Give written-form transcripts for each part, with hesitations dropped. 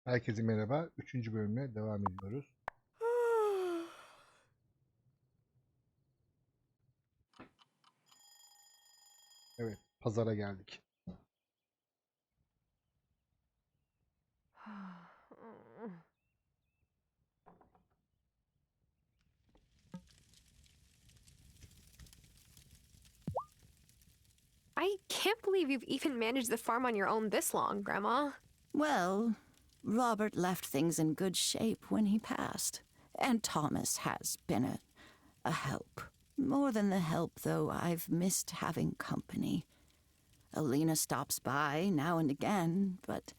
Herkese merhaba. Üçüncü bölümle devam ediyoruz. Evet, pazara geldik. I can't believe you've even managed the farm on your own this long, Grandma. Well, Robert left things in good shape when he passed, and Thomas has been a help. More than the help, though, I've missed having company. Alina stops by now and again, but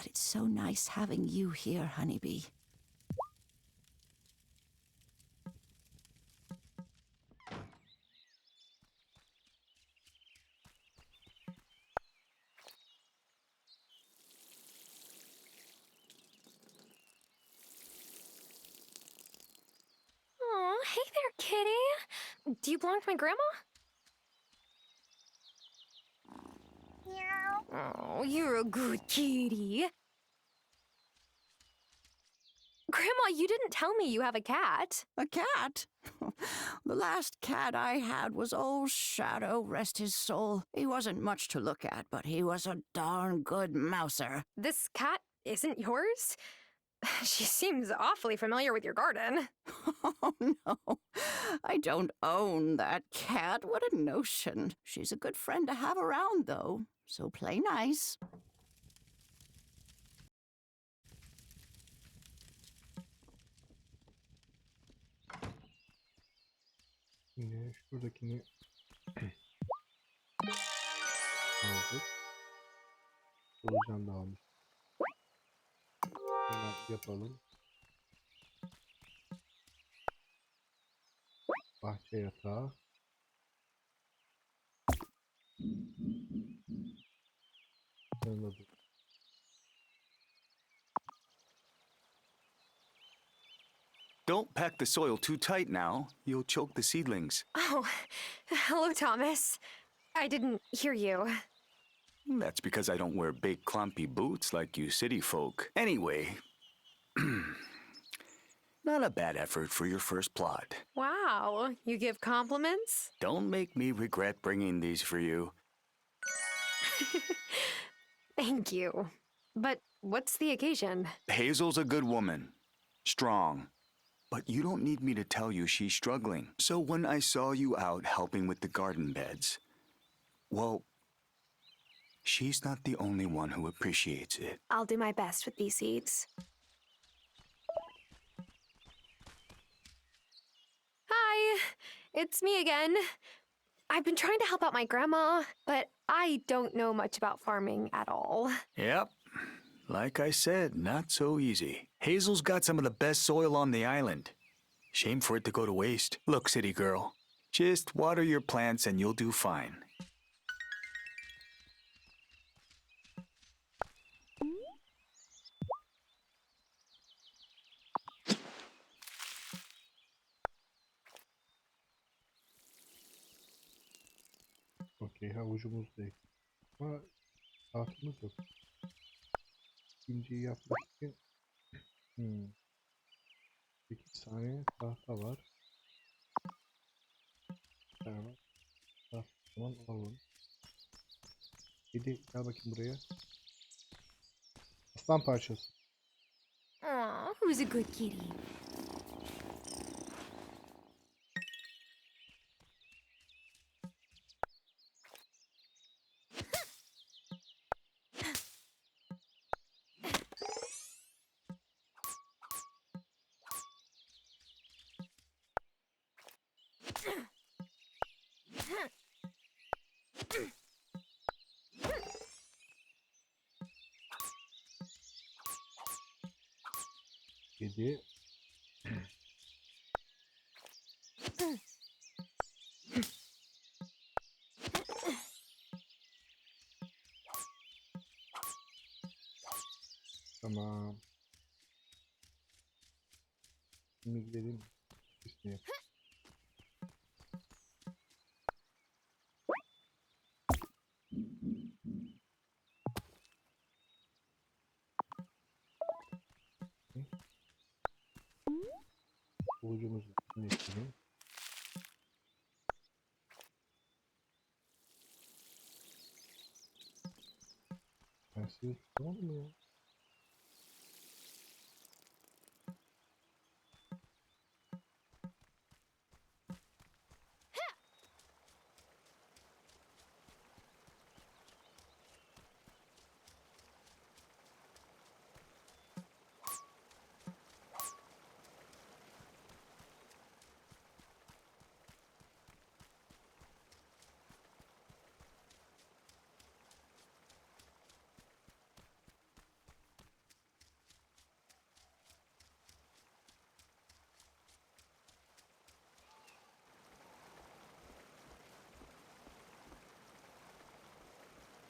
it's so nice having you here, Honeybee. Oh, hey there, kitty. Do you belong to my grandma? Oh, you're a good kitty. Grandma, you didn't tell me you have a cat. A cat? The last cat I had was old Shadow, rest his soul. He wasn't much to look at, but he was a darn good mouser. This cat isn't yours? She seems awfully familiar with your garden. Oh, no. I don't own that cat. What a notion. She's a good friend to have around, though, so play nice. Şimdi şuradakini aldık. Solucan da almış. Hemen yapalım. Bahçe yatağı. Anladım. Don't pack the soil too tight now. You'll choke the seedlings. Oh, hello, Thomas. I didn't hear you. That's because I don't wear big clumpy boots like you city folk. Anyway, not a bad effort for your first plot. Wow, you give compliments? Don't make me regret bringing these for you. Thank you. But what's the occasion? Hazel's a good woman. Strong. But you don't need me to tell you she's struggling. So when I saw you out helping with the garden beds, well, she's not the only one who appreciates it. I'll do my best with these seeds. Hi, it's me again. I've been trying to help out my grandma, but I don't know much about farming at all. Yep. Like I said, not so easy. Hazel's got some of the best soil on the island. Shame for it to go to waste. Look, city girl, just water your plants and you'll do fine. Okey, havucumuz da eksik. Ama tahtımız yok. İkinciyi yapmak için 8 tane tahta var. Bir tane var. Tahta zaman alalım. Kedi gel bakayım buraya. Aslan parçası. Aw, who's a good kitty? Kedi. Tamam. Şimdi gidelim. İsmini. Havucumuzu içelim. Ben sizi tutamadım mı ya?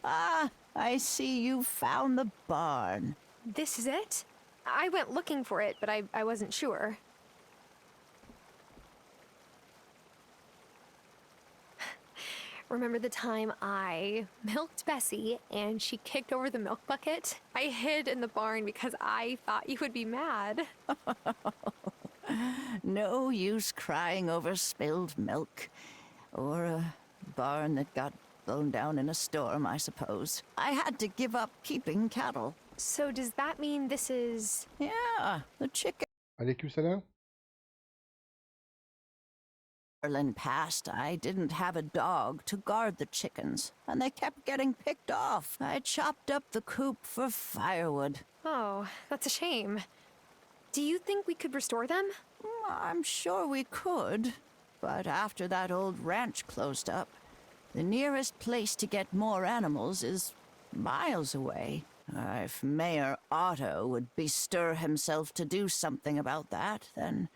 Ah, I see you found the barn. This is it? I went looking for it, but I wasn't sure. Remember the time I milked Bessie and she kicked over the milk bucket? I hid in the barn because I thought you would be mad. No use crying over spilled milk. Or a barn that got blown down in a storm, I suppose. I had to give up keeping cattle. So does that mean this is... Yeah, the chicken. Aleykümselam. Ireland passed, I didn't have a dog to guard the chickens, and they kept getting picked off. I chopped up the coop for firewood. Oh, that's a shame. Do you think we could restore them? I'm sure we could, but after that old ranch closed up, the nearest place to get more animals is miles away. If Mayor Otto would bestir himself to do something about that, then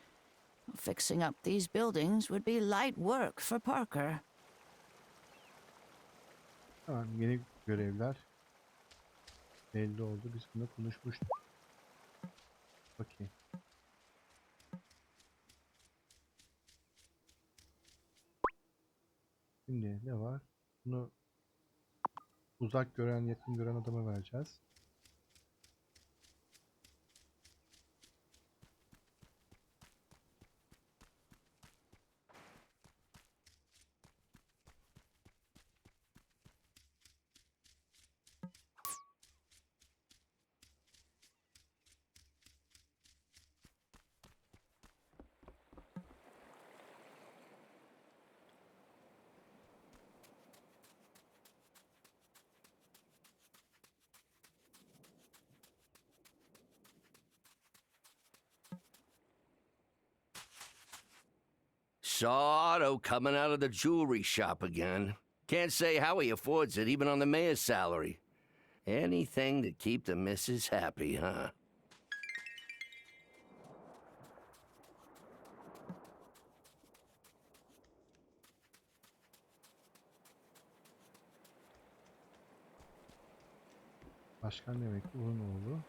fixing up these buildings would be light work for Parker. Tamam, yeni görevler belli oldu. Biz bunu konuşmuştuk. Okey. Şimdi ne var? Bunu uzak gören, yakın gören adama vereceğiz. Saw Otto coming out of the jewelry shop again. Can't say how he affords it, even on the mayor's salary. Anything to keep the missus happy, huh? Başkan demek ki bunun oğlu.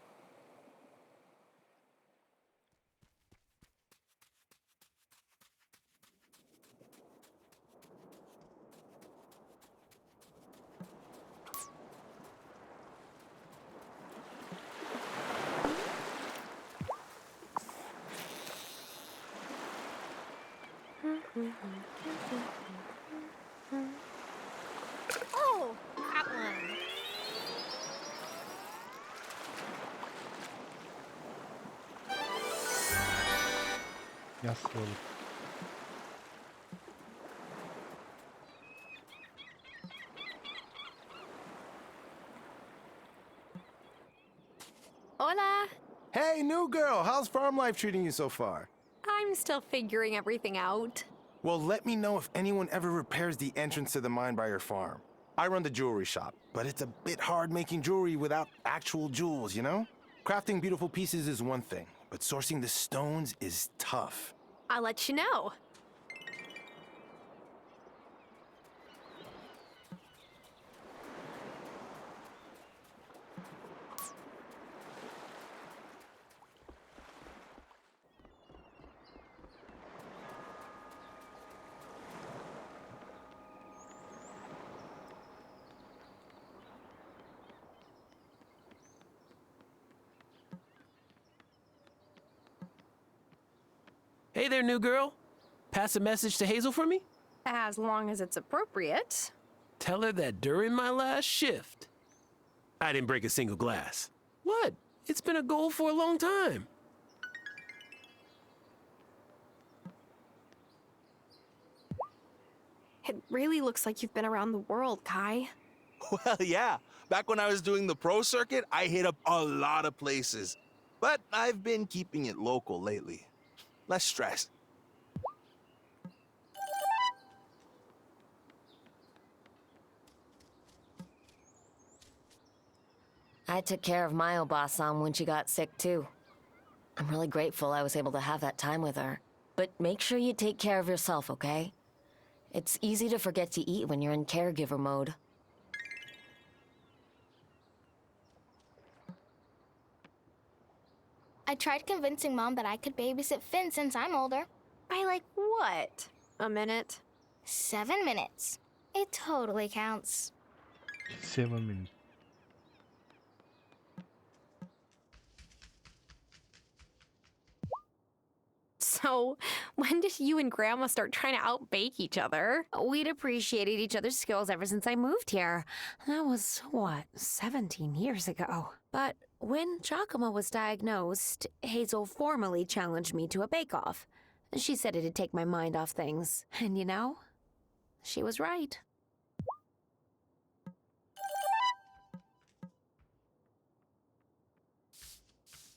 Oh, that one. Yassı oğlu. Hola. Hey, new girl, how's farm life treating you so far? I'm still figuring everything out. Well, let me know if anyone ever repairs the entrance to the mine by your farm. I run the jewelry shop, but it's a bit hard making jewelry without actual jewels, you know? Crafting beautiful pieces is one thing, but sourcing the stones is tough. I'll let you know. Hey there, new girl. Pass a message to Hazel for me? As long as it's appropriate. Tell her that during my last shift, I didn't break a single glass. What? It's been a goal for a long time. It really looks like you've been around the world, Kai. Well, yeah. Back when I was doing the pro circuit, I hit up a lot of places. But I've been keeping it local lately. Less stress. I took care of my Obasan when she got sick, too. I'm really grateful I was able to have that time with her. But make sure you take care of yourself, okay? It's easy to forget to eat when you're in caregiver mode. I tried convincing Mom that I could babysit Finn since I'm older. By like what? A minute? 7 minutes. It totally counts. 7 minutes. So, when did you and Grandma start trying to outbake each other? We'd appreciated each other's skills ever since I moved here. That was, 17 years ago. But when Giacomo was diagnosed, Hazel formally challenged me to a bake-off. She said it'd take my mind off things. And you know, she was right.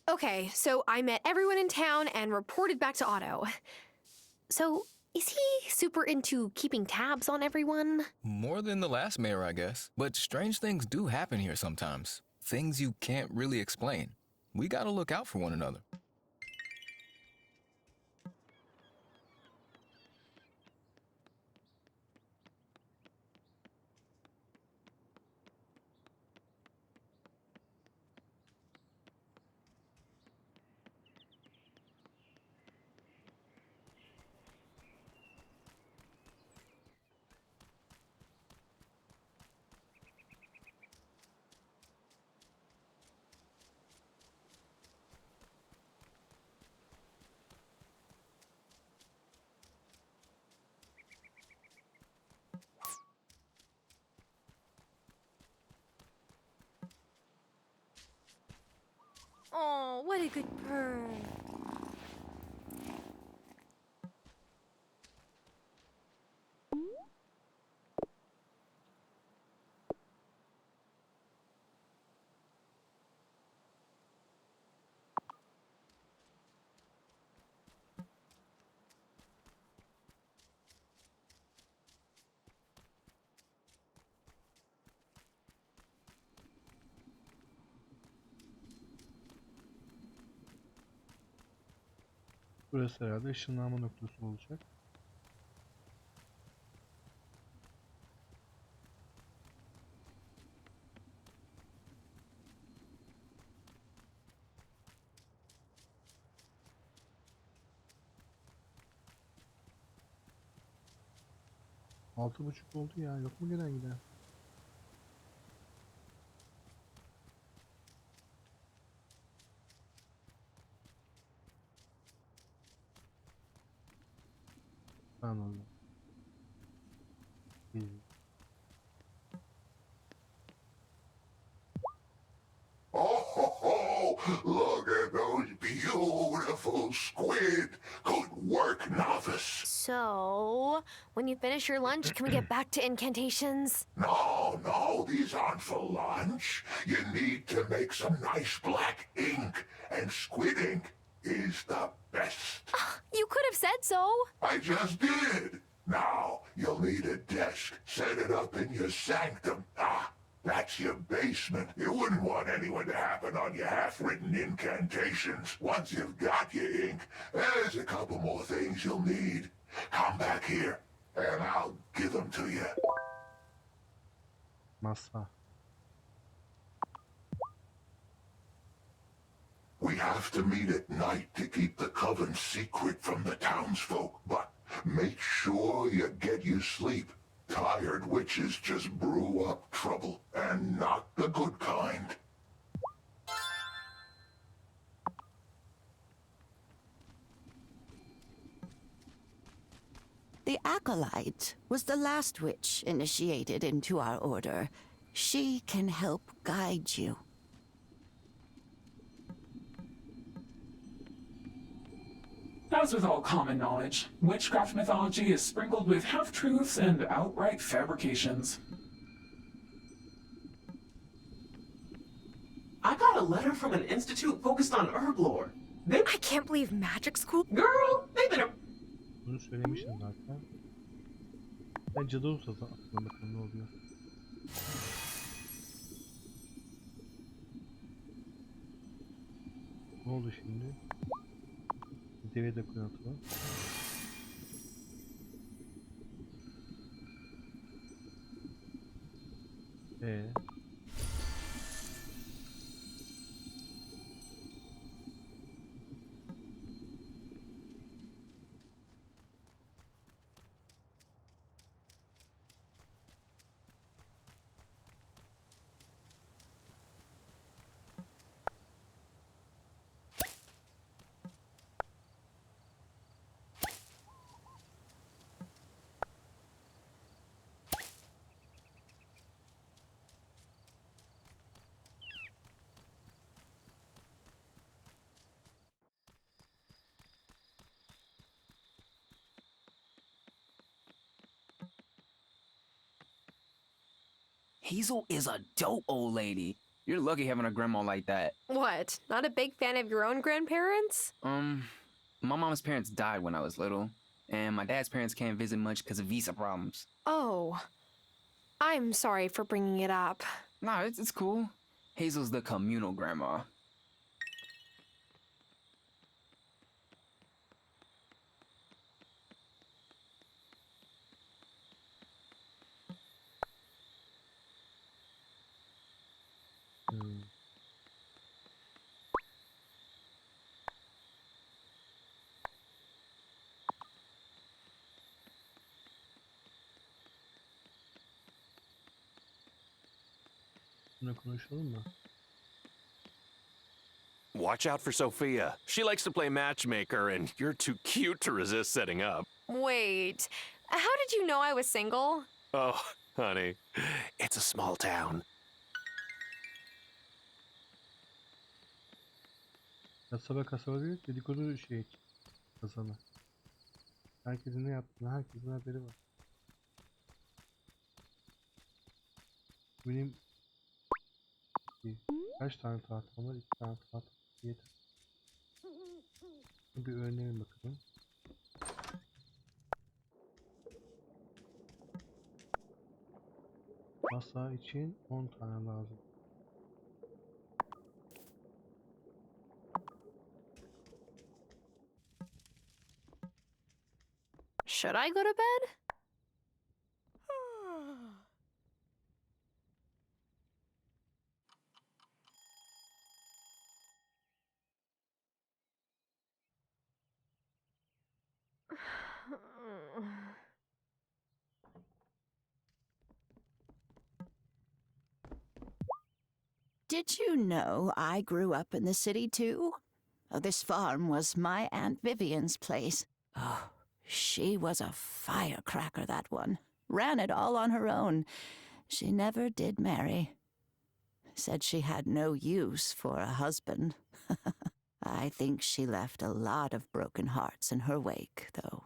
Okay, so I met everyone in town and reported back to Otto. So, is he super into keeping tabs on everyone? More than the last mayor, I guess. But strange things do happen here sometimes. Things you can't really explain. We gotta look out for one another. Oh, what a good bird. Burası herhalde ışınlanma noktası olacak. Altı buçuk oldu ya. Yok mu gelen giden? Anladım. İyi. Oh, look at those beautiful squid. Good work, novice. So, when you finish your lunch, can we get back to incantations? No, these aren't for lunch. You need to make some nice black ink, and squid ink is the best. You could have said so. I just did. Now, you'll need a desk. Set it up in your sanctum. That's your basement. You wouldn't want anyone to happen on your half-written incantations. Once you've got your ink, there's a couple more things you'll need. Come back here, and I'll give them to you. Masa. We have to meet at night to keep the coven secret from the townsfolk, but make sure you get your sleep. Tired witches just brew up trouble, and not the good kind. The Acolyte was the last witch initiated into our order. She can help guide you. As with all common knowledge, witchcraft mythology is sprinkled with half-truths and outright fabrications. I got a letter from an institute focused on herb lore. I can't believe magic school. Girl, they've been Bunu söylemiştim zaten. Ben cadı ustası aklına bakalım ne oluyor. Ne oldu şimdi? Deve de koyatalım. Hazel is a dope old lady. You're lucky having a grandma like that. What? Not a big fan of your own grandparents? My mom's parents died when I was little, and my dad's parents can't visit much because of visa problems. Oh. I'm sorry for bringing it up. Nah, it's cool. Hazel's the communal grandma. Buna konuşalım mı? Watch out for Sophia. She likes to play matchmaker, and you're too cute to resist setting up. Wait. How did you know I was single? Oh, honey, it's a small town. Kasaba değil, dedikodu kasaba. Herkesin ne yaptığını, herkesin haberi var. Benim kaç tane tahtam var? 2 tane tahtam yeter. Bir örneğe bakalım. Masa için 10 tane lazım. Should I go to bed? Did you know I grew up in the city too? This farm was my Aunt Vivian's place. Oh, she was a firecracker, that one. Ran it all on her own. She never did marry. Said she had no use for a husband. I think she left a lot of broken hearts in her wake, though.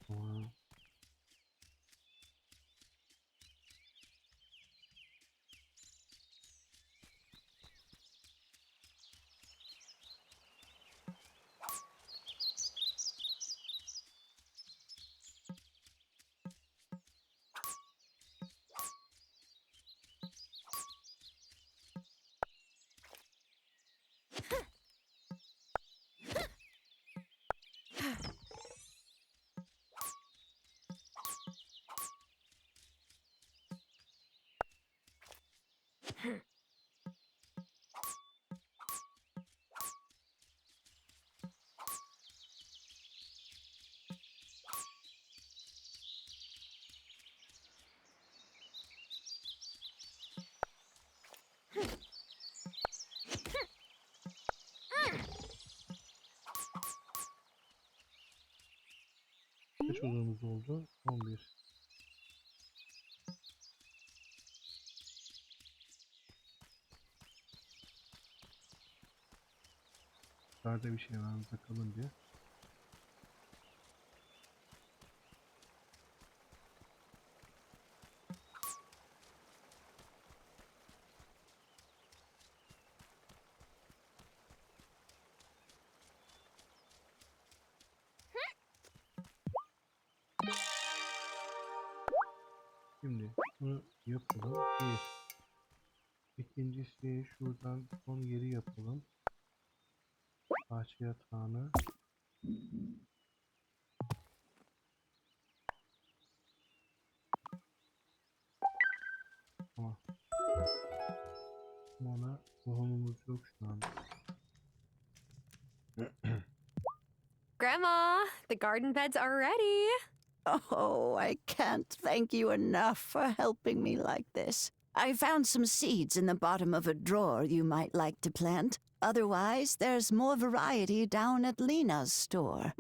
Wow. Kaç odunumuz oldu? 11. Yukarıda bir şey var mı? Bakalım bir. Şimdi bunu yapalım. Bir. İkincisi şuradan son yeri yapalım. Bahçe yatağını. Tamam. Ona tohumumuz yok şu an. Grandma, the garden beds are ready. Oh, I can't thank you enough for helping me like this. I found some seeds in the bottom of a drawer you might like to plant. Otherwise, there's more variety down at Lena's store.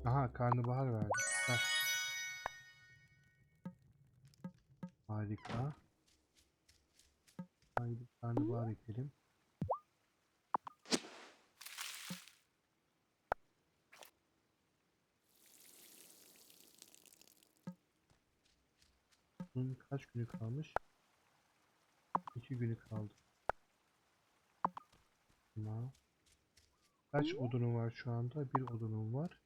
Aha, karnabahar verdi. Süper. Harika. Haydi karnabahar ekelim. Bunun kaç günü kalmış? 2 günü kaldı. Tamam. Kaç odunum var şu anda? 1 odunum var.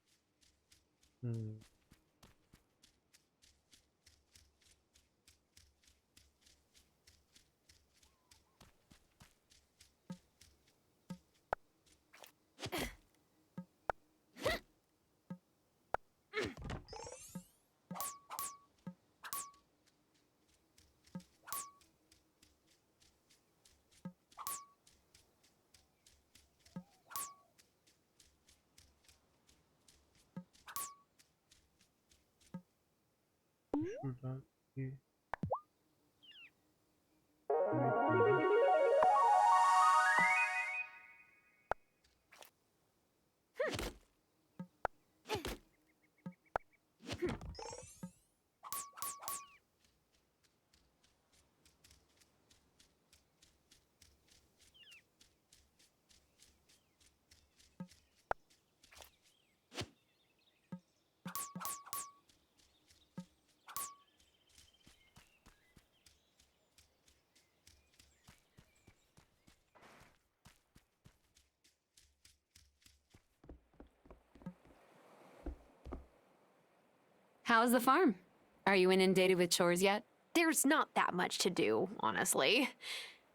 Şuradan bir yemek koyalım. How's the farm? Are you inundated with chores yet? There's not that much to do, honestly.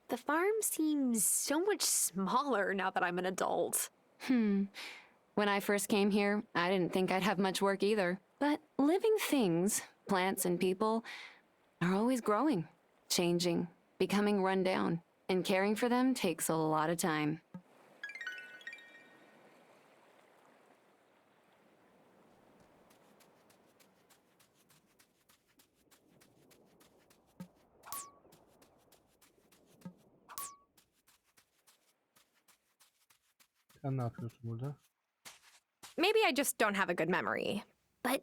The farm seems so much smaller now that I'm an adult. When I first came here, I didn't think I'd have much work either. But living things, plants and people, are always growing, changing, becoming run down. And caring for them takes a lot of time. Sen ne yapıyorsun burada? Maybe I just don't have a good memory. But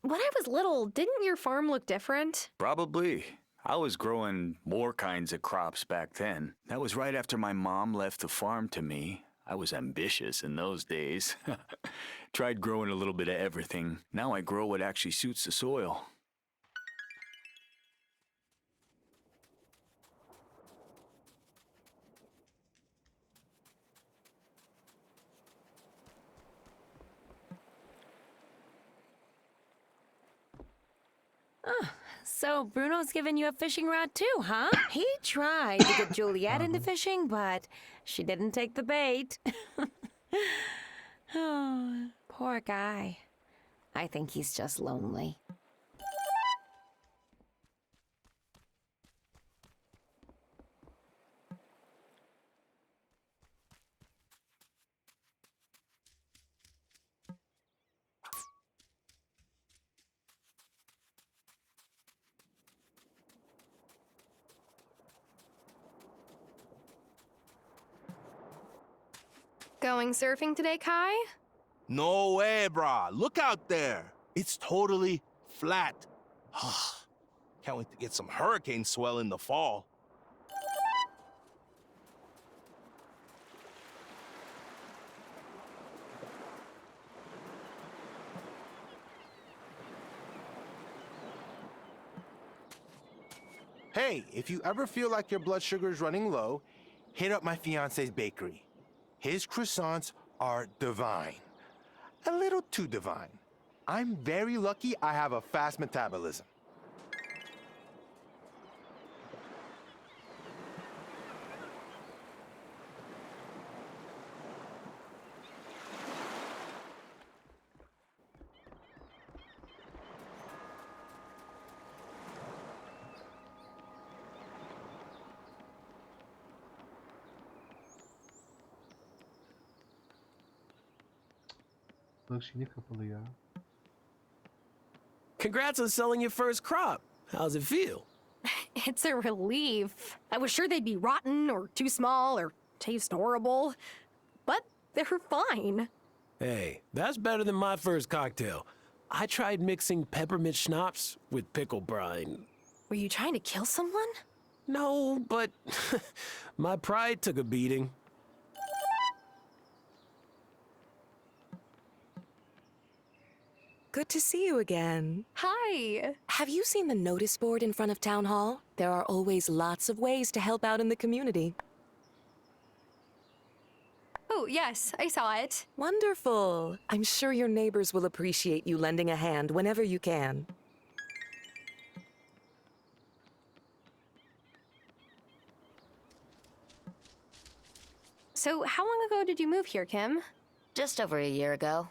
when I was little, didn't your farm look different? Probably. I was growing more kinds of crops back then. That was right after my mom left the farm to me. I was ambitious in those days. Tried growing a little bit of everything. Now I grow what actually suits the soil. So Bruno's giving you a fishing rod too, huh? He tried to get Juliet into fishing, but she didn't take the bait. Oh, poor guy. I think he's just lonely. Going surfing today, Kai? No way, brah. Look out there. It's totally flat. Can't wait to get some hurricane swell in the fall. Hey, if you ever feel like your blood sugar is running low, hit up my fiance's bakery. His croissants are divine. A little too divine. I'm very lucky I have a fast metabolism. Bak şimdi kapalı ya. Congrats on selling your first crop. How's it feel? It's a relief. I was sure they'd be rotten or too small or taste horrible, but they're fine. Hey, that's better than my first cocktail. I tried mixing peppermint schnapps with pickle brine. Were you trying to kill someone? No, but my pride took a beating. Good to see you again. Hi. Have you seen the notice board in front of Town Hall? There are always lots of ways to help out in the community. Oh, yes, I saw it. Wonderful. I'm sure your neighbors will appreciate you lending a hand whenever you can. So, how long ago did you move here, Kim? Just over a year ago.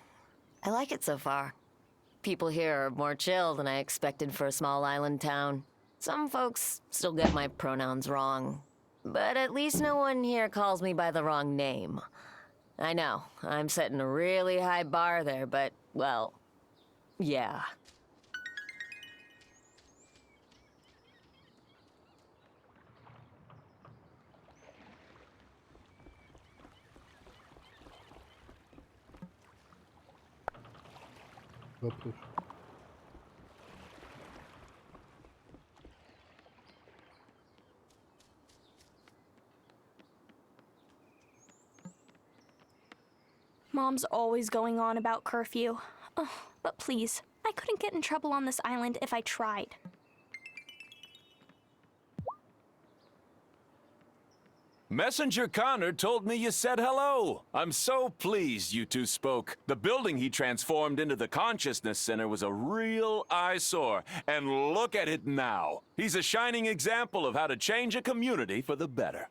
I like it so far. People here are more chill than I expected for a small island town. Some folks still get my pronouns wrong. But at least no one here calls me by the wrong name. I know, I'm setting a really high bar there, but, well, yeah. Vapur. Mom's always going on about curfew. Ugh, but please, I couldn't get in trouble on this island if I tried. Messenger Connor told me you said hello. I'm so pleased you two spoke. The building he transformed into the Consciousness Center was a real eyesore. And look at it now. He's a shining example of how to change a community for the better.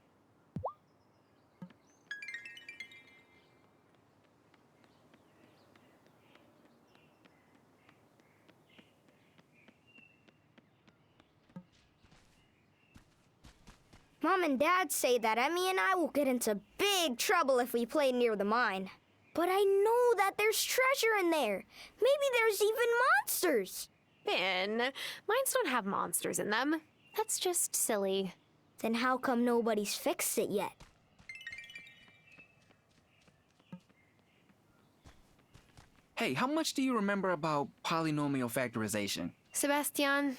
Mom and Dad say that Emmy and I will get into big trouble if we play near the mine. But I know that there's treasure in there. Maybe there's even monsters. Ben, mines don't have monsters in them. That's just silly. Then how come nobody's fixed it yet? Hey, how much do you remember about polynomial factorization? Sebastian,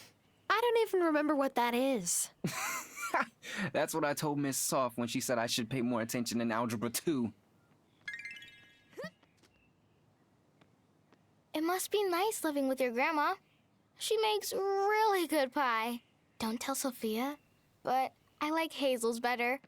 I don't even remember what that is. That's what I told Miss Soft when she said I should pay more attention in Algebra 2. It must be nice living with your grandma. She makes really good pie. Don't tell Sophia, but I like Hazel's better.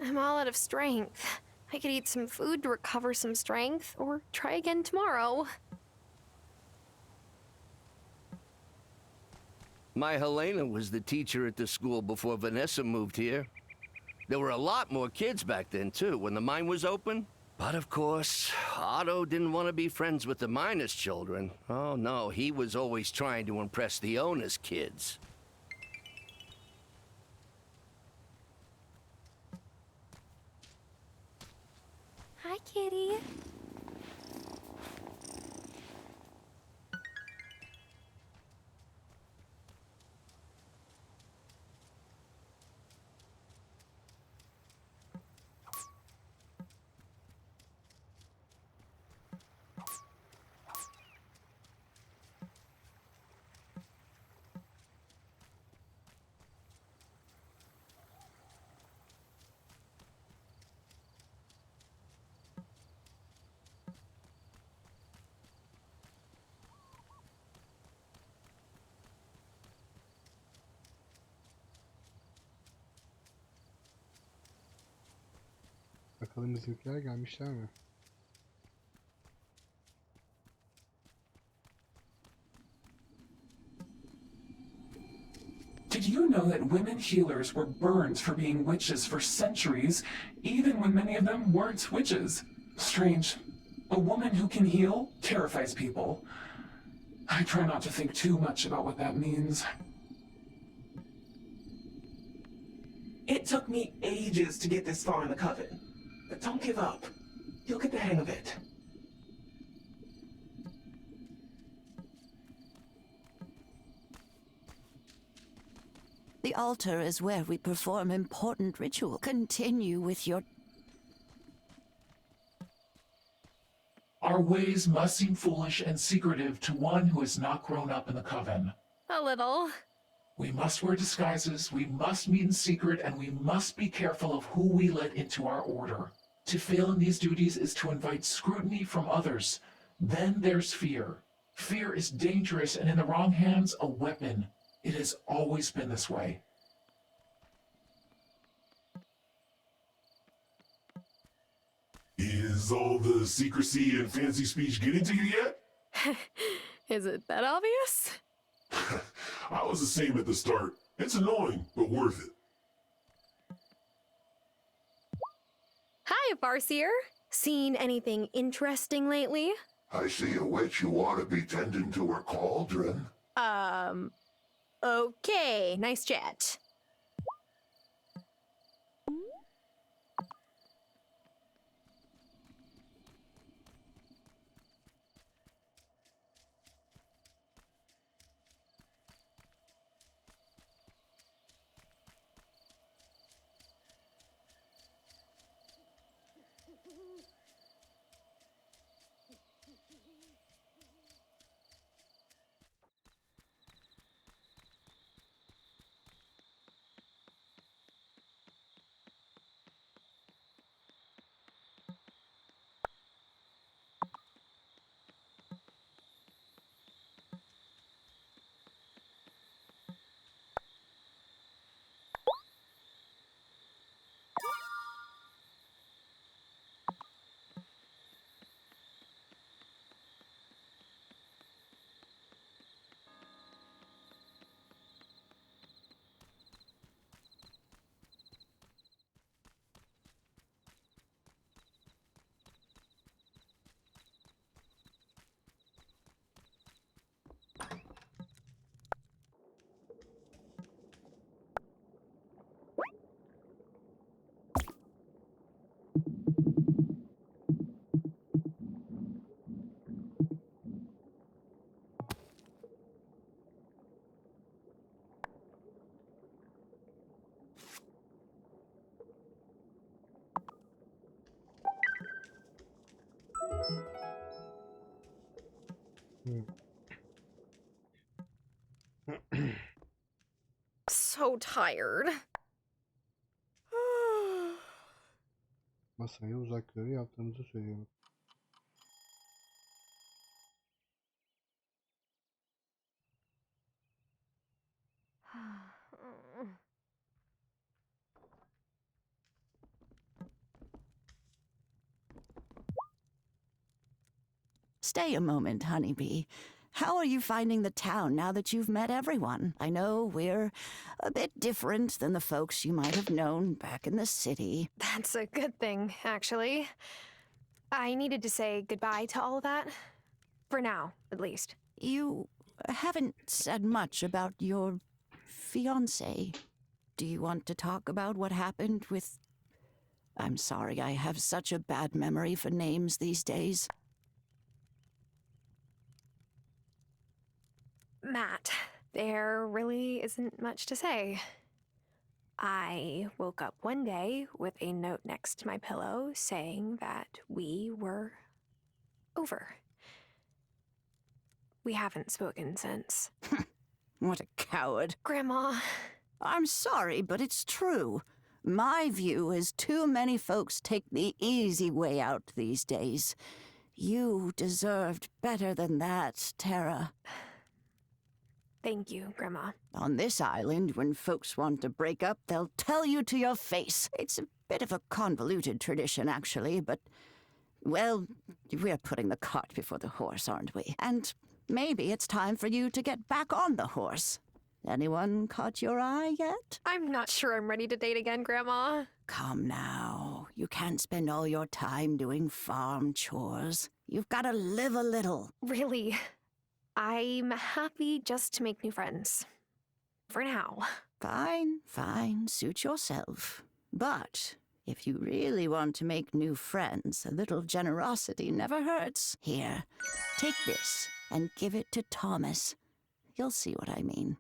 I'm all out of strength. I could eat some food to recover some strength, or try again tomorrow. My Helena was the teacher at the school before Vanessa moved here. There were a lot more kids back then, too, when the mine was open. But of course, Otto didn't want to be friends with the miners' children. Oh no, he was always trying to impress the owner's kids. Hi, kitty. Bakalım bizimkiler gelmişler mi? Did you know that women healers were burned for being witches for centuries, even when many of them weren't witches? Strange. A woman who can heal terrifies people. I try not to think too much about what that means. It took me ages to get this far in the coven. But don't give up. You'll get the hang of it. The altar is where we perform important ritual. Continue with your... Our ways must seem foolish and secretive to one who has not grown up in the coven. A little. We must wear disguises, we must meet in secret, and we must be careful of who we let into our order. To fail in these duties is to invite scrutiny from others. Then there's fear. Fear is dangerous and in the wrong hands, a weapon. It has always been this way. Is all the secrecy and fancy speech getting to you yet? Is it that obvious? I was the same at the start. It's annoying, but worth it. Hi, Farseer. Seen anything interesting lately? I see a witch who ought to be tending to her cauldron. Okay, nice chat. So tired. Masaya uzakları yaptığımızı söylüyorum. Stay a moment, honeybee. how are you finding the town now that you've met everyone? I know we're a bit different than the folks you might have known back in the city. That's a good thing, actually. I needed to say goodbye to all of that. For now, at least. You haven't said much about your fiancé. Do you want to talk about what happened with... I'm sorry, I have such a bad memory for names these days. Matt, there really isn't much to say. I woke up one day with a note next to my pillow saying that we were over. We haven't spoken since. What a coward. Grandma. I'm sorry, but it's true. My view is too many folks take the easy way out these days. You deserved better than that, Tara. Thank you, Grandma. On this island, when folks want to break up, they'll tell you to your face. It's a bit of a convoluted tradition, actually, but, well, we're putting the cart before the horse, aren't we? And maybe it's time for you to get back on the horse. Anyone caught your eye yet? I'm not sure I'm ready to date again, Grandma. Come now. You can't spend all your time doing farm chores. You've got to live a little. Really, I'm happy just to make new friends. For now. Fine, fine. Suit yourself. But if you really want to make new friends, a little generosity never hurts. Here, take this and give it to Thomas. You'll see what I mean.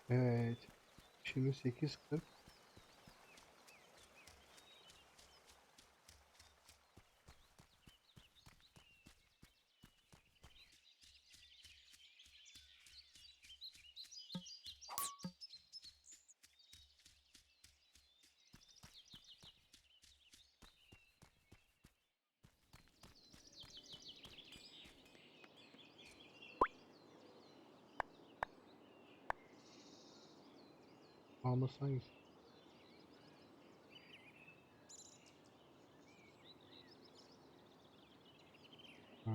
Evet. Şimdi 8:40. Alması hangisi? Ha.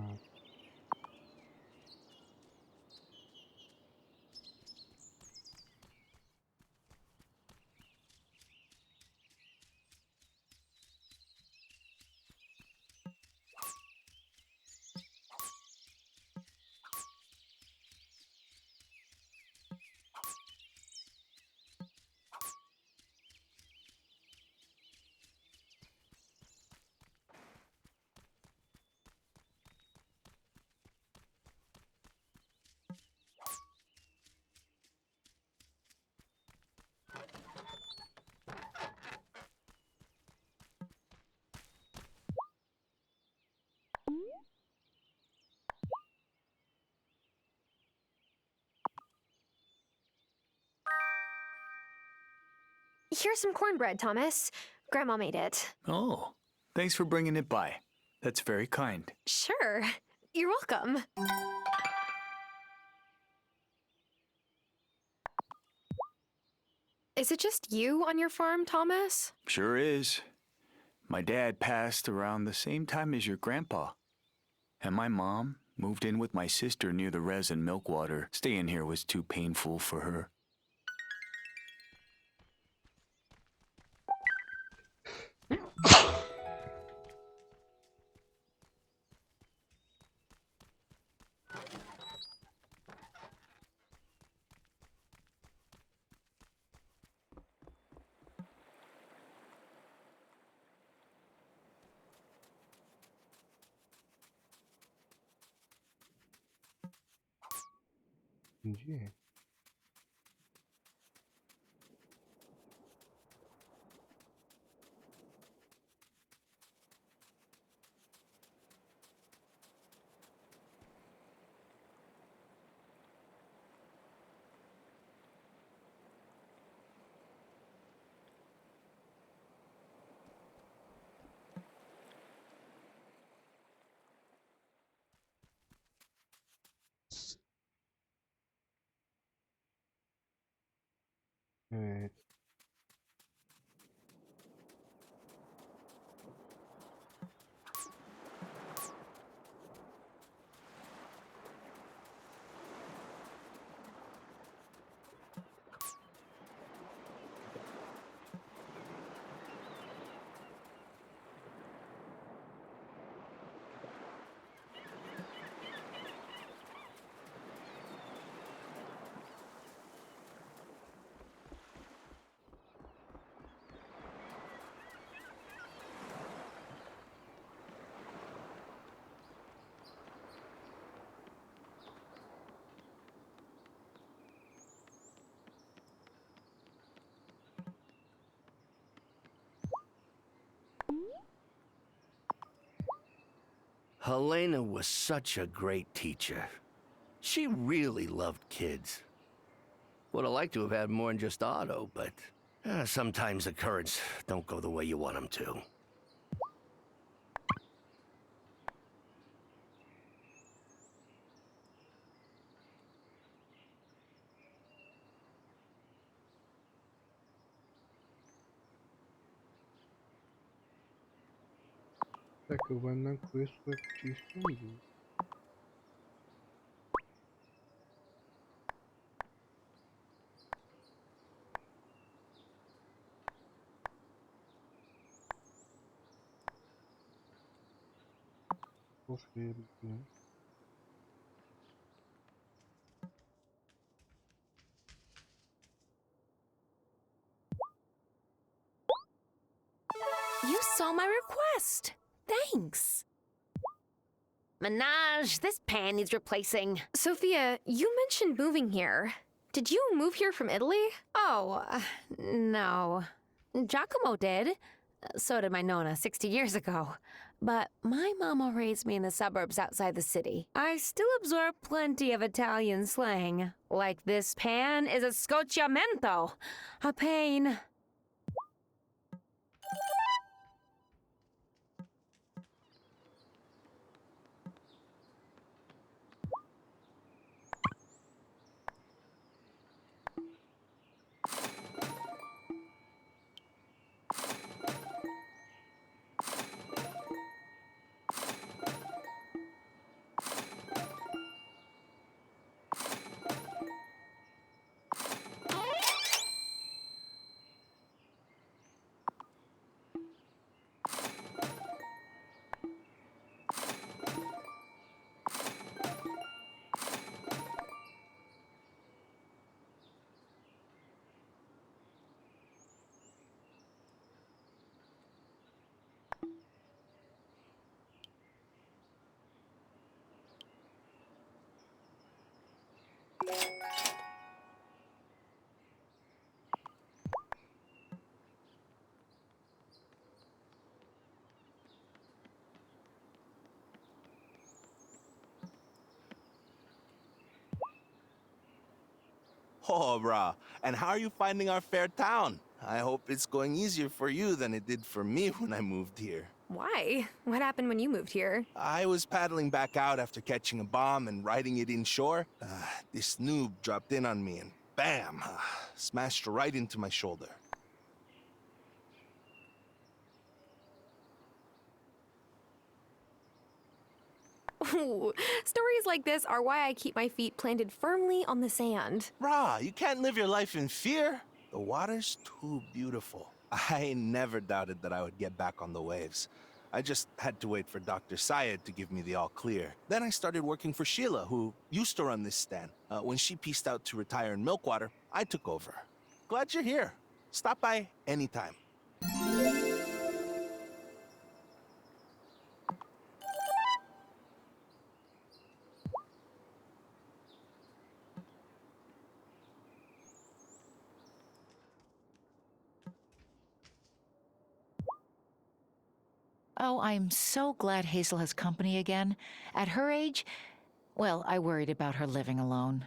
Here's some cornbread, Thomas. Grandma made it. Oh, thanks for bringing it by. That's very kind. Sure. You're welcome. Is it just you on your farm, Thomas? Sure is. My dad passed around the same time as your grandpa. And my mom Moved in with my sister near the res and Milkwater. Staying here was too painful for her. İkinci. Evet. Helena was such a great teacher. She really loved kids. Would have liked to have had more than just Otto, but sometimes the currents don't go the way you want them to. Bir dakika, bu benden quest olarak bir şey istiyor muydu? Boş verebilirim. You saw my request. Thanks. Minaj, this pan needs replacing. Sophia, you mentioned moving here. Did you move here from Italy? Oh, no. Giacomo did. So did my Nonna 60 years ago. But my mama raised me in the suburbs outside the city. I still absorb plenty of Italian slang. Like this pan is a scocciamento. A pain. Oh, brah. And how are you finding our fair town? I hope it's going easier for you than it did for me when I moved here. Why? What happened when you moved here? I was paddling back out after catching a bomb and riding it inshore. This noob dropped in on me and bam! Smashed right into my shoulder. Ooh, stories like this are why I keep my feet planted firmly on the sand. Rah, you can't live your life in fear. The water's too beautiful. I never doubted that I would get back on the waves. I just had to wait for Dr. Syed to give me the all clear. Then I started working for Sheila, who used to run this stand. When she pieced out to retire in Milkwater, I took over. Glad you're here. Stop by anytime. Oh, I'm so glad Hazel has company again. At her age, well, I worried about her living alone.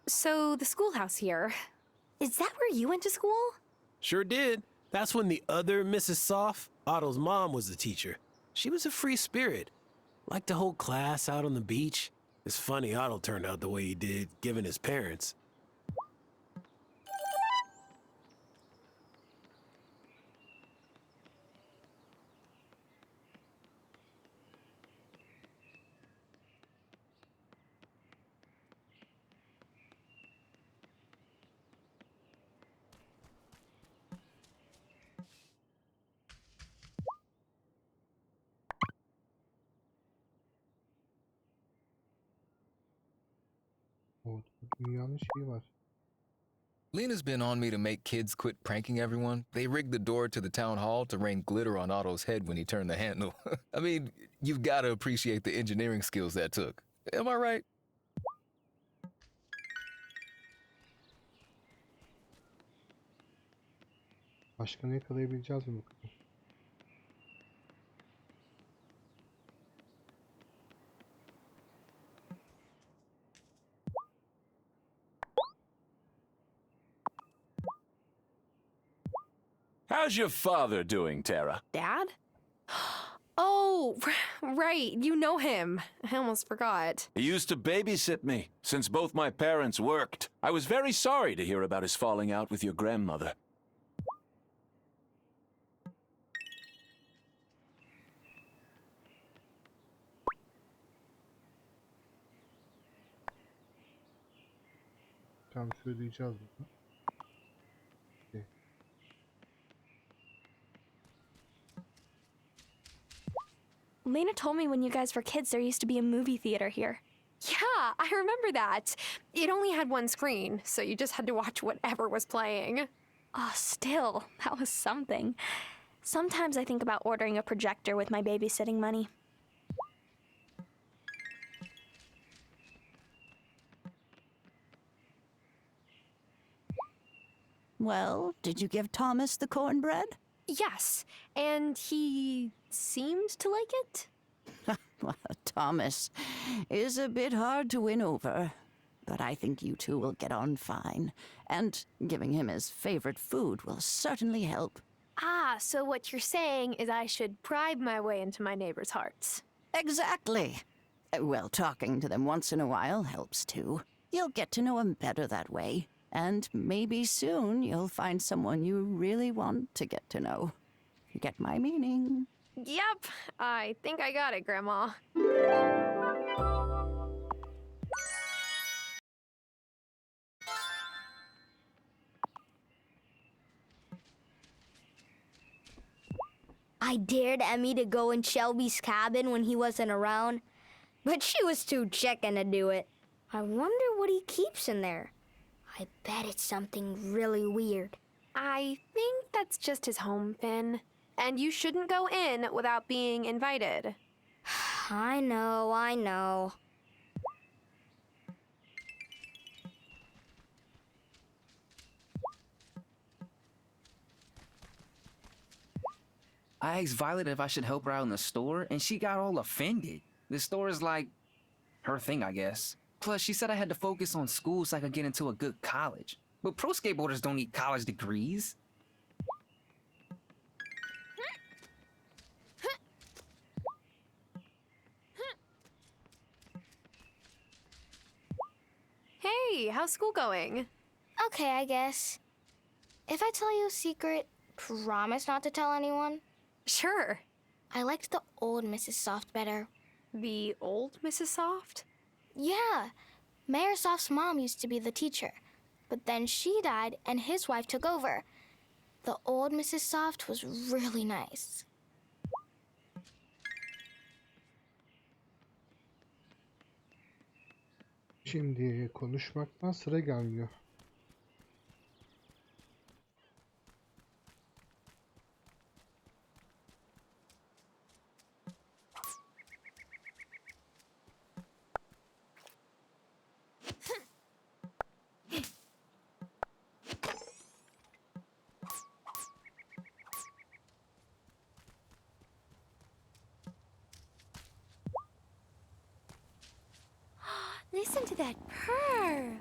So, the schoolhouse here. Is that where you went to school? Sure did. That's when the other Mrs. Soft, Otto's mom, was the teacher. She was a free spirit. Liked to hold class out on the beach. It's funny Otto turned out the way he did, given his parents. Dünyanın şeyi var. Lena's been on me to make kids quit pranking everyone. They rigged the door to the town hall to rain glitter on Otto's head when he turned the handle. I mean, you've got to appreciate the engineering skills that took. Am I right? Başkanı yakalayabileceğiz mi bakalım? How's your father doing, Tara? Dad? Oh, right. You know him. I almost forgot. He used to babysit me since both my parents worked. I was very sorry to hear about his falling out with your grandmother. Tam söyleyeceğiz bunu. Okay. Lena told me when you guys were kids there used to be a movie theater here. Yeah, I remember that. It only had one screen, so you just had to watch whatever was playing. Oh, still, that was something. Sometimes I think about ordering a projector with my babysitting money. Well, did you give Thomas the cornbread? Yes, and he seemed to like it. Well, Thomas is a bit hard to win over, but I think you two will get on fine, and giving him his favorite food will certainly help. Ah, so what you're saying is I should bribe my way into my neighbors' hearts. Exactly. Well, talking to them once in a while helps too. You'll get to know them better that way, and maybe soon you'll find someone you really want to get to know. You get my meaning? Yep, I think I got it, Grandma. I dared Emmy to go in Shelby's cabin when he wasn't around, but she was too chicken to do it. I wonder what he keeps in there. I bet it's something really weird. I think that's just his home, Finn. And you shouldn't go in without being invited. I know. I asked Violet if I should help her out in the store, and she got all offended. The store is like her thing, I guess. Plus, she said I had to focus on school so I could get into a good college. But pro skateboarders don't need college degrees. Hey, how's school going? Okay, I guess. If I tell you a secret, promise not to tell anyone? Sure. I liked the old Mrs. Soft better. The old Mrs. Soft? Yeah. Mayor Soft's mom used to be the teacher, but then she died and his wife took over. The old Mrs. Soft was really nice. Şimdi konuşmaktan sıra gelmiyor. Listen to that purr.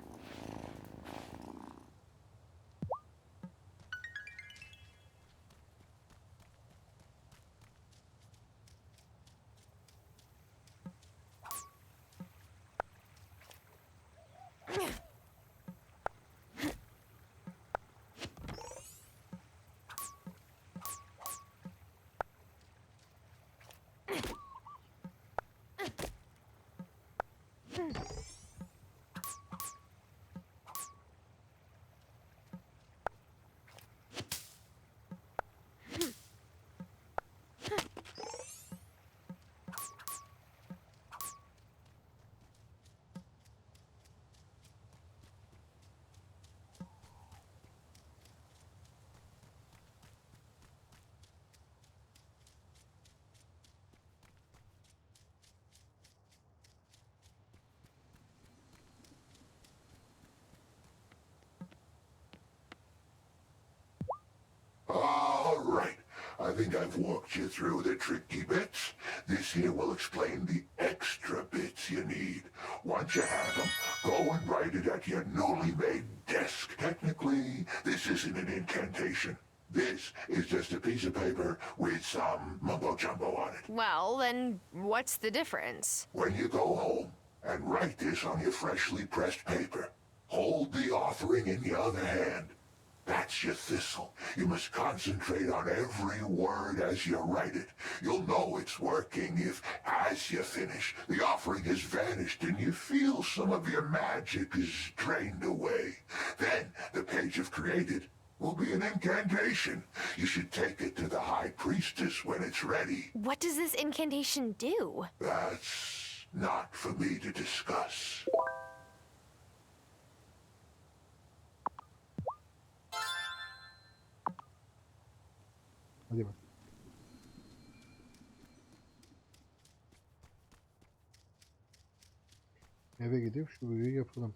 All right. I think I've walked you through the tricky bits. This here will explain the extra bits you need. Once you have them, go and write it at your newly made desk. Technically, this isn't an incantation. This is just a piece of paper with some mumbo-jumbo on it. Well, then what's the difference? When you go home and write this on your freshly pressed paper, hold the offering in your other hand. That's your thistle. You must concentrate on every word as you write it. You'll know it's working if, as you finish, the offering has vanished and you feel some of your magic is drained away. Then the page you've created will be an incantation. You should take it to the High Priestess when it's ready. What does this incantation do? That's not for me to discuss. Hadi bak. Eve gidip şu büyüyü yapalım.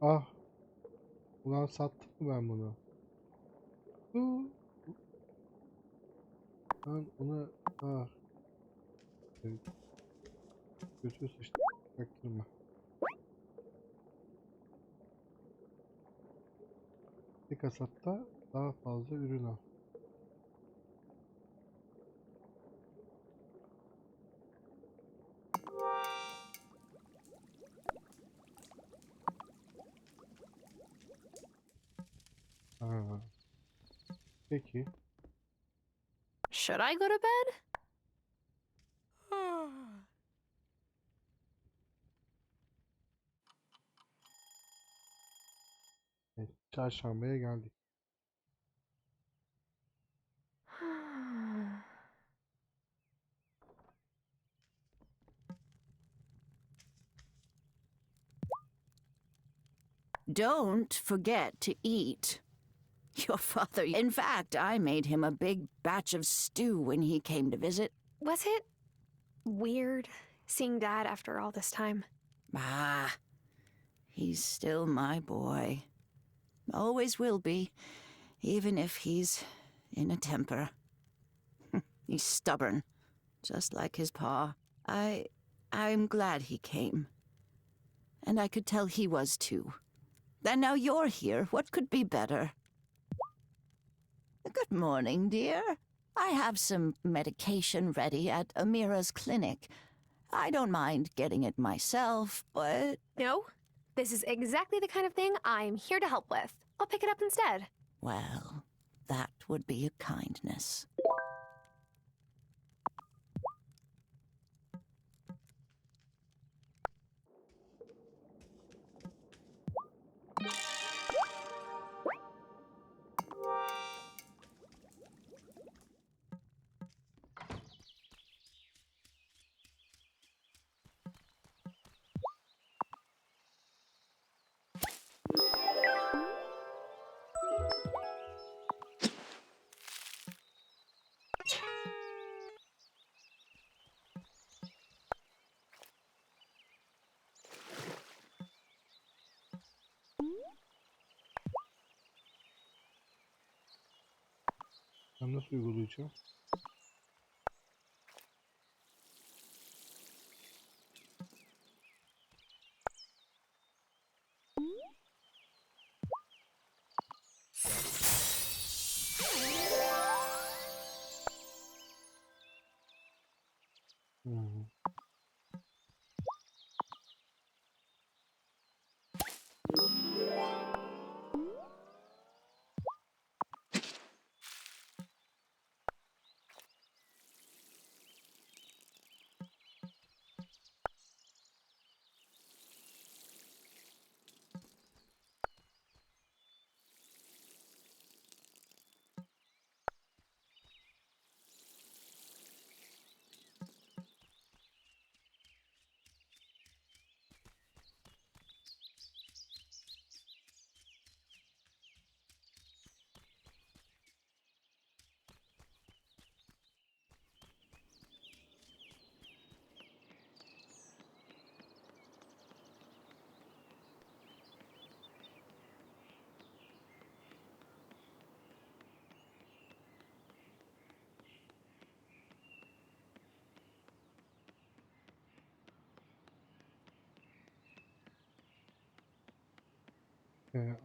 Ah. Ulan sattım mı ben bunu? Huu. Ben onu... Ah. Evet. Götür sıçtı. Baktırma. Bir kasapta daha fazla ürün al. Ha. Peki. Should I go to bed? Evet, çarşambaya geldik. Don't forget to eat. Your father, in fact, I made him a big batch of stew when he came to visit. Was it weird seeing Dad after all this time? Ah, he's still my boy. Always will be, even if he's in a temper. He's stubborn, just like his pa. I'm glad he came. And I could tell he was too. And now you're here. What could be better? Good morning, dear. I have some medication ready at Amira's clinic. I don't mind getting it myself, but... No, this is exactly the kind of thing I'm here to help with. I'll pick it up instead. Well, that would be a kindness. Ben nasıl uygulayacağım? Hmm.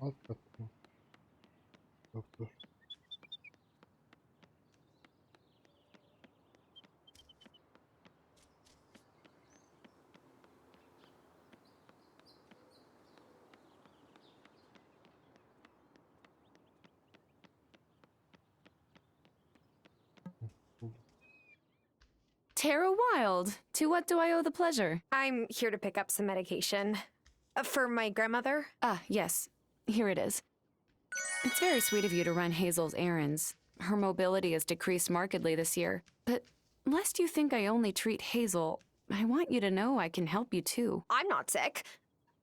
Alt kat mı? Doktor. Tara Wylde, to what do I owe the pleasure? I'm here to pick up some medication. For my grandmother? Ah, yes. Here it is. It's very sweet of you to run Hazel's errands. Her mobility has decreased markedly this year. But lest you think I only treat Hazel, I want you to know I can help you too. I'm not sick.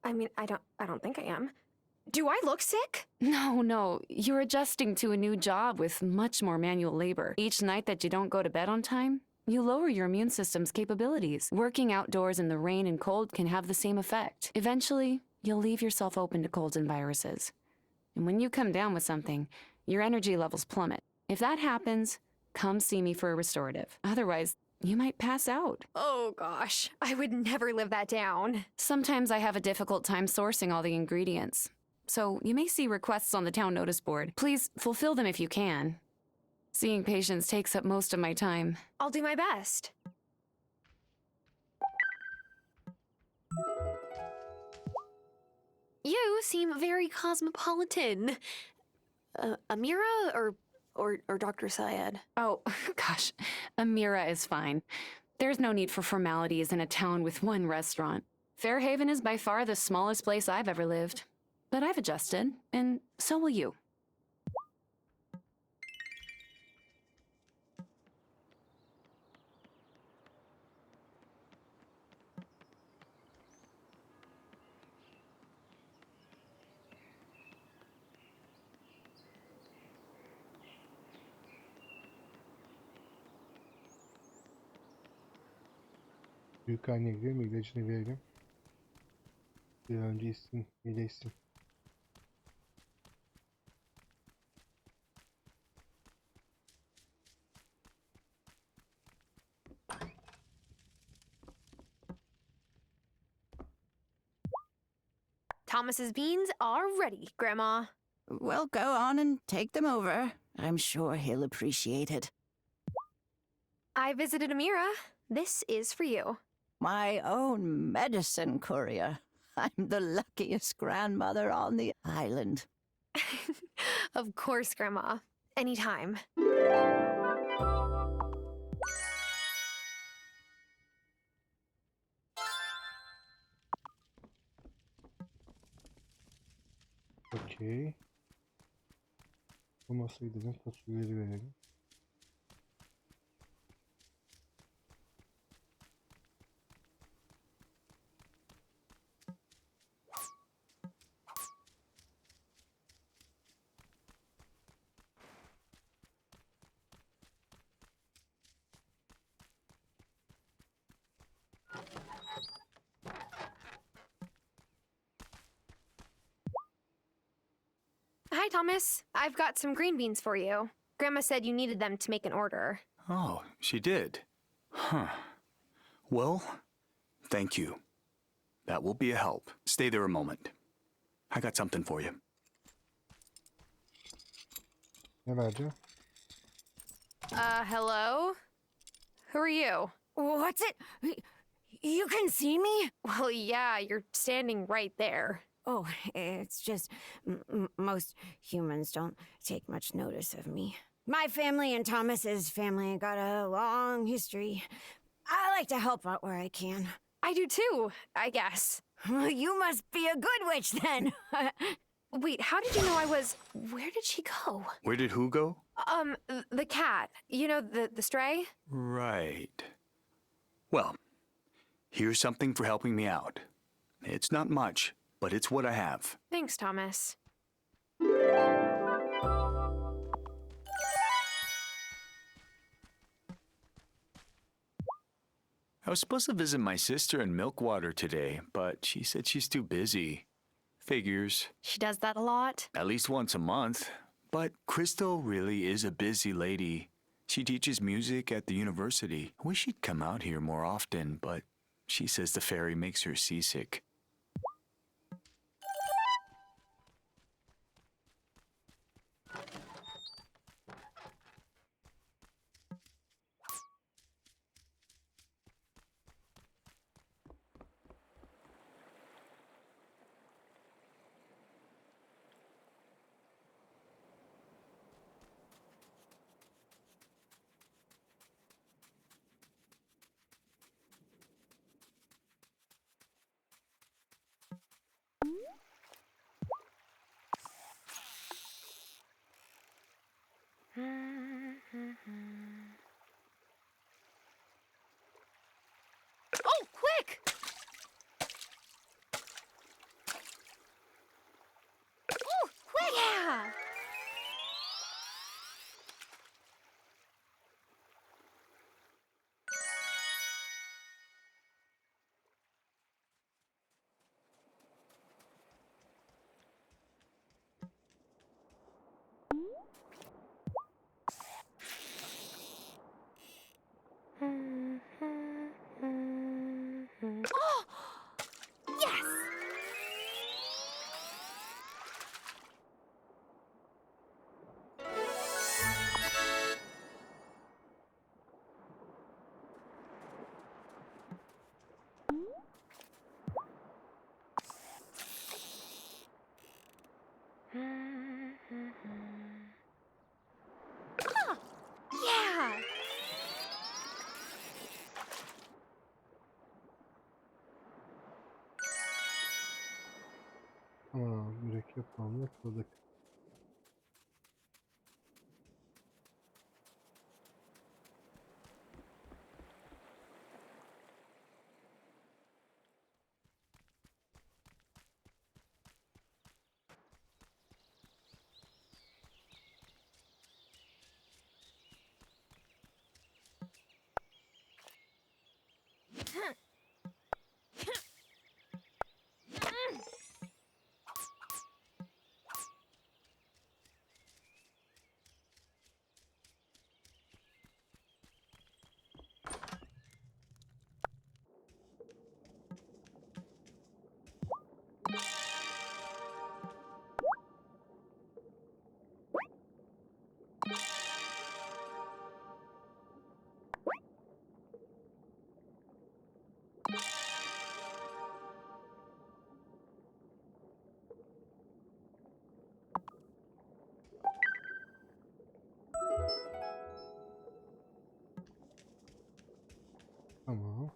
I mean, I don't think I am. Do I look sick? No. You're adjusting to a new job with much more manual labor. Each night that you don't go to bed on time, you lower your immune system's capabilities. Working outdoors in the rain and cold can have the same effect. Eventually, you'll leave yourself open to colds and viruses. And when you come down with something, your energy levels plummet. If that happens, come see me for a restorative. Otherwise, you might pass out. Oh gosh, I would never live that down. Sometimes I have a difficult time sourcing all the ingredients. So you may see requests on the town notice board. Please fulfill them if you can. Seeing patients takes up most of my time. I'll do my best. You seem very cosmopolitan. Amira or Dr. Syed? Oh, gosh. Amira is fine. There's no need for formalities in a town with one restaurant. Fairhaven is by far the smallest place I've ever lived. But I've adjusted, and so will you. Büyükanneye gidelim, ilacını verelim. Bir an önce içsin, iyileşsin. Thomas's beans are ready, Grandma. Well, go on and take them over. I'm sure he'll appreciate it. I visited Amira. This is for you. My own medicine courier. I'm the luckiest grandmother on the island. Of course, Grandma. Anytime. Okey. Bu masayı dedim, fasulyeleri verelim. Hi, Thomas. I've got some green beans for you. Grandma said you needed them to make an order. Oh, she did. Huh. Well, thank you. That will be a help. Stay there a moment. I got something for you. Ne vereceğim? Hello? Who are you? What's it? You can see me? Well, yeah, you're standing right there. Oh, it's just most humans don't take much notice of me. My family and Thomas's family got a long history. I like to help out where I can. I do too, I guess. Well, you must be a good witch then. Wait, how did you know I was... Where did she go? Where did who go? The cat. You know, the stray? Right. Well, here's something for helping me out. It's not much, but it's what I have. Thanks, Thomas. I was supposed to visit my sister in Milkwater today, but she said she's too busy. Figures. She does that a lot? At least once a month. But Crystal really is a busy lady. She teaches music at the university. I wish she'd come out here more often, but she says the ferry makes her seasick. Mürekkep bağımlı yakaladık. Tamam.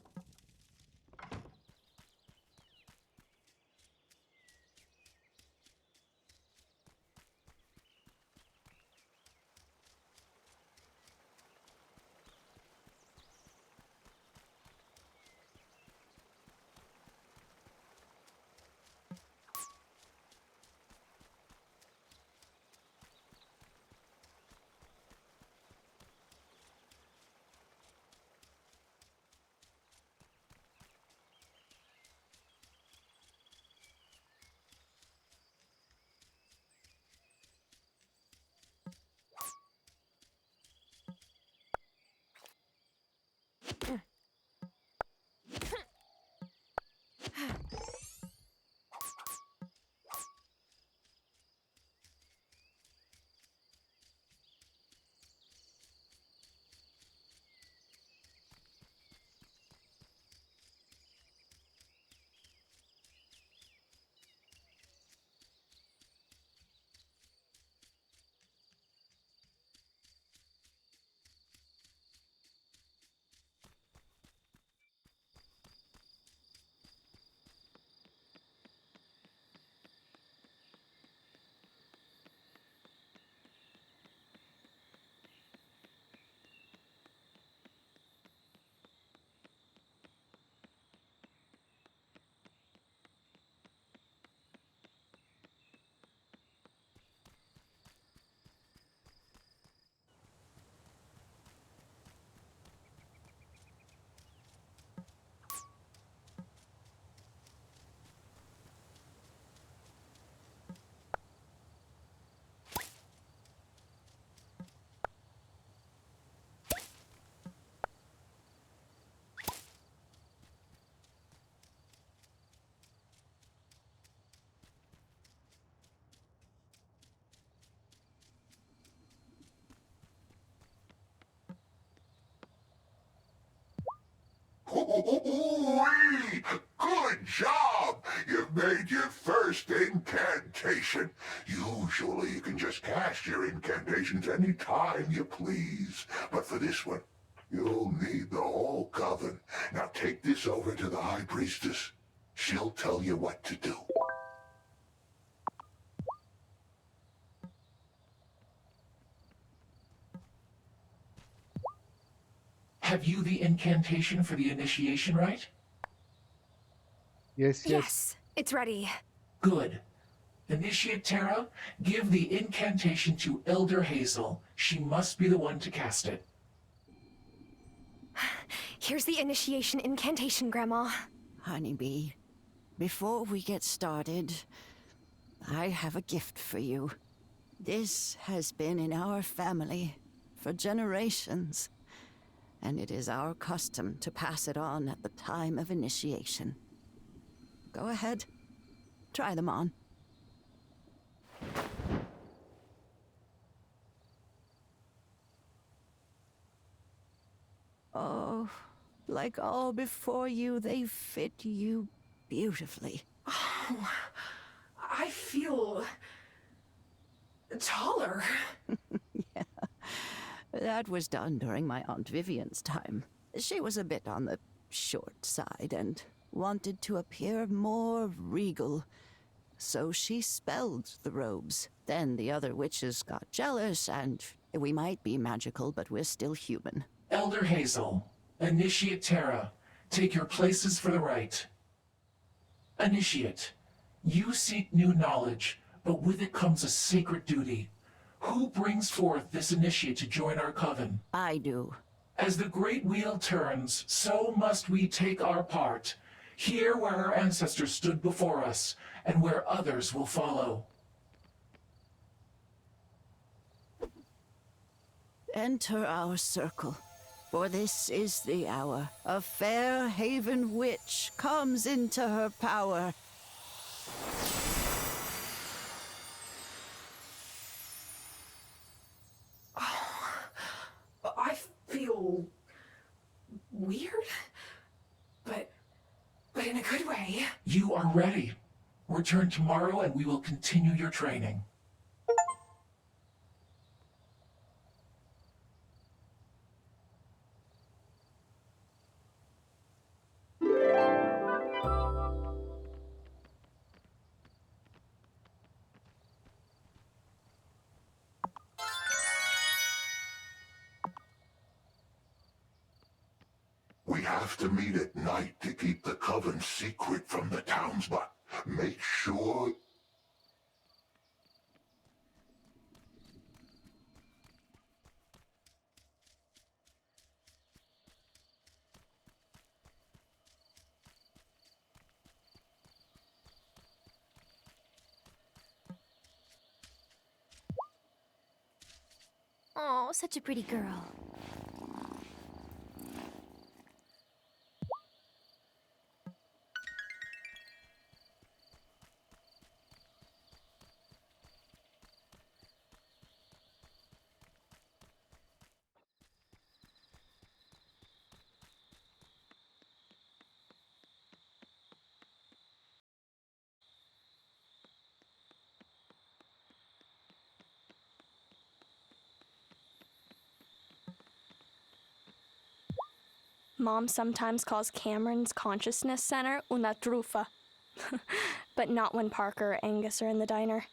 Ooh-wee! Good job! You've made your first incantation. Usually you can just cast your incantations any time you please. But for this one, you'll need the whole coven. Now take this over to the High Priestess. She'll tell you what to do. Have you the incantation for the initiation right? Yes, Yes, it's ready. Good. Initiate Terra, give the incantation to Elder Hazel. She must be the one to cast it. Here's the initiation incantation, Grandma. Honeybee, before we get started, I have a gift for you. This has been in our family for generations, and it is our custom to pass it on at the time of initiation. Go ahead, try them on. Oh, like all before you, they fit you beautifully. Oh, I feel taller. Yeah, that was done during my Aunt Vivian's time. She was a bit on the short side and wanted to appear more regal, so she spelled the robes. Then the other witches got jealous, and we might be magical, but we're still human. Elder Hazel, Initiate Terra, take your places for the rite. Initiate, you seek new knowledge, but with it comes a sacred duty. Who brings forth this initiate to join our coven? I do. As the great wheel turns, so must we take our part, here where our ancestors stood before us, and where others will follow. Enter our circle, for this is the hour. A fair haven witch comes into her power. I feel weird, but in a good way. You are ready. Return tomorrow and we will continue your training. We have to meet at night to keep the coven secret from the townsmen. Make sure... Oh, such a pretty girl. Mom sometimes calls Cameron's consciousness center una truffa, but not when Parker or Angus are in the diner.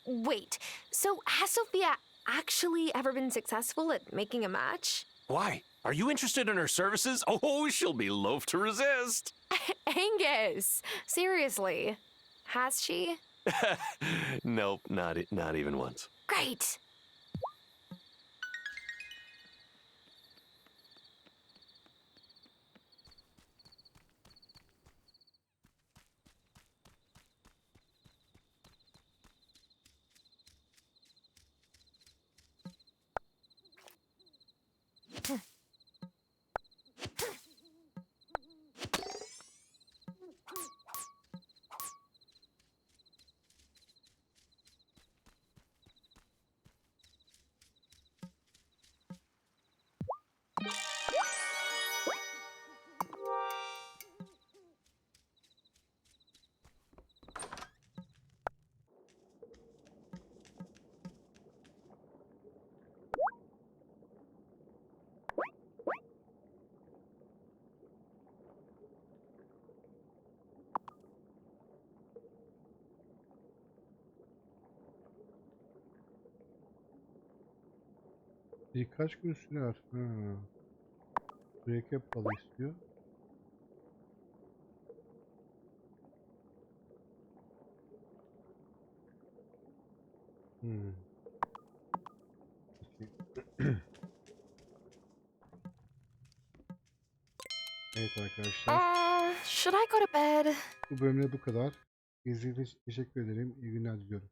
Wait, so has Sophia actually ever been successful at making a match? Why? Are you interested in her services? Oh, she'll be loath to resist. Angus, seriously, has she? Nope, not even once. Great. Birkaç gün sürer. Ha. Mürekkep balı istiyor. Peki. Evet arkadaşlar. Should I go to bed? Bu bölümde bu kadar. İzlediğiniz için teşekkür ederim. İyi günler diliyorum.